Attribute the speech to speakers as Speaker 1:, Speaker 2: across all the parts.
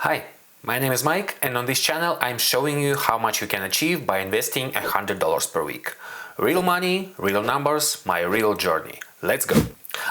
Speaker 1: Hi, my name is Mike, and on this channel I'm showing you how much you can achieve by investing $100 per week. Real money, real numbers, my real journey. Let's go!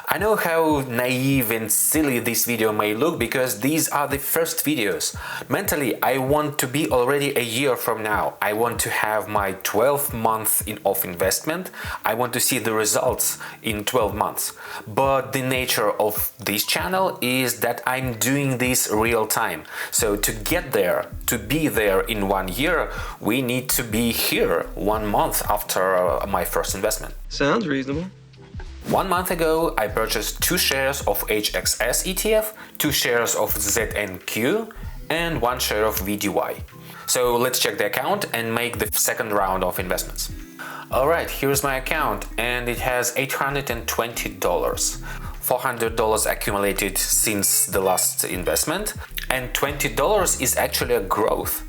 Speaker 1: I know how naive and silly this video may look because these are the first videos. Mentally, I want to be already a year from now. I want to have my 12 months of investment. I want to see the results in 12 months. But the nature of this channel is that I'm doing this real time. So to get there, to be there in 1 year, we need to be here 1 month after my first investment.
Speaker 2: Sounds reasonable.
Speaker 1: 1 month ago, I purchased 2 shares of HXS ETF, 2 shares of ZNQ, and 1 share of VDY. So let's check the account and make the second round of investments. Alright, here's my account and it has $820, $400 accumulated since the last investment, and $20 is actually a growth,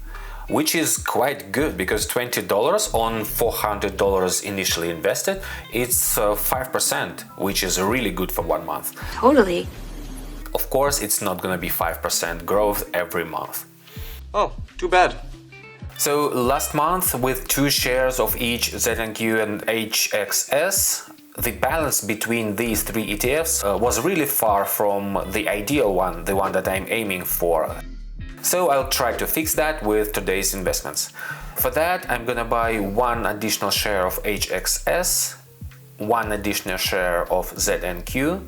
Speaker 1: which is quite good because $20 on $400 initially invested, it's 5%, which is really good for 1 month.
Speaker 3: Totally.
Speaker 1: Of course, it's not gonna be 5% growth every month.
Speaker 2: Oh, too bad.
Speaker 1: So last month, with 2 shares of each ZNQ and HXS, the balance between these 3 ETFs was really far from the ideal one, the one that I'm aiming for. So I'll try to fix that with today's investments. For that, I'm gonna buy 1 additional share of HXS, 1 additional share of ZNQ,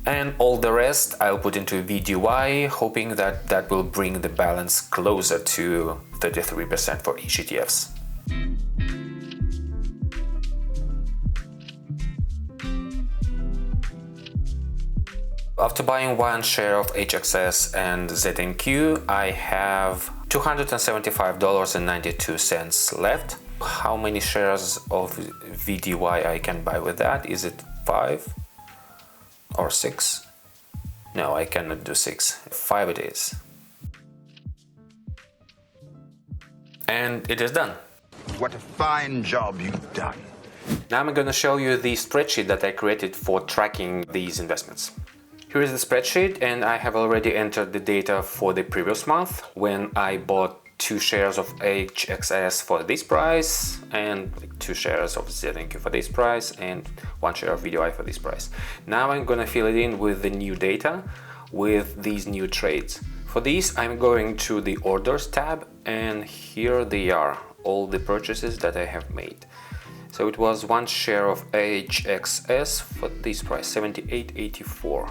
Speaker 1: and all the rest I'll put into VDY, hoping that that will bring the balance closer to 33% for each ETFs. After buying 1 share of HXS and ZNQ, I have $275.92 left. How many shares of VDY I can buy with that? Is it 5 or 6? No, I cannot do 6. 5 it is. And it is done.
Speaker 4: What a fine job you've done.
Speaker 1: Now I'm going to show you the spreadsheet that I created for tracking these investments. Here is the spreadsheet, and I have already entered the data for the previous month when I bought 2 shares of HXS for this price and 2 shares of ZNQ for this price and 1 share of VDY for this price. Now I'm gonna fill it in with the new data with these new trades. For these, I'm going to the orders tab, and here they are, all the purchases that I have made. So it was 1 share of HXS for this price, $78.84.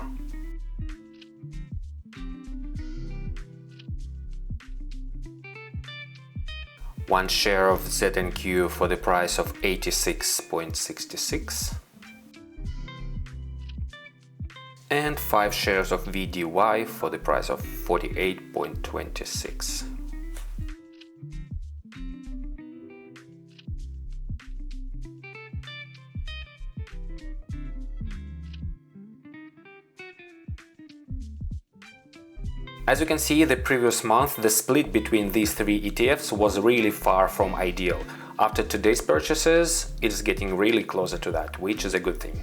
Speaker 1: 1 share of ZNQ for the price of $86.66, and 5 shares of VDY for the price of $48.26. As you can see, the previous month, the split between these 3 ETFs was really far from ideal. After today's purchases, it's getting really closer to that, which is a good thing.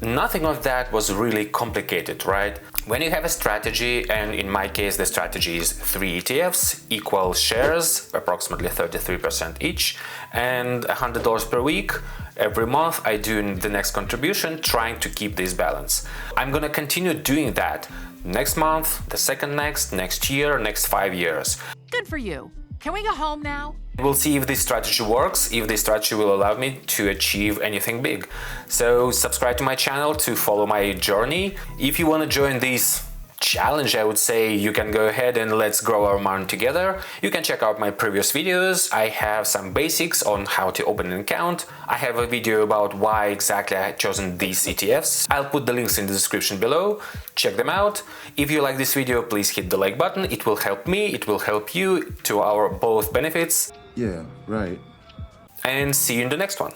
Speaker 1: Nothing of that was really complicated, right? When you have a strategy, and in my case the strategy is 3 ETFs, equal shares, approximately 33% each, and $100 per week, every month I do the next contribution, trying to keep this balance. I'm gonna continue doing that next month, the second next year, next 5 years.
Speaker 5: Good for you. Can we go home now?
Speaker 1: We'll see if this strategy works, if this strategy will allow me to achieve anything big. So subscribe to my channel to follow my journey. If you want to join this challenge, I would say you can go ahead and let's grow our money together. You can check out my previous videos. I have some basics on how to open an account. I have a video about why exactly I had chosen these ETFs. I'll put the links in the description below. Check them out. If you like this video, please hit the like button. It will help me, it will help you, to our both benefits.
Speaker 6: Yeah, right.
Speaker 1: And see you in the next one.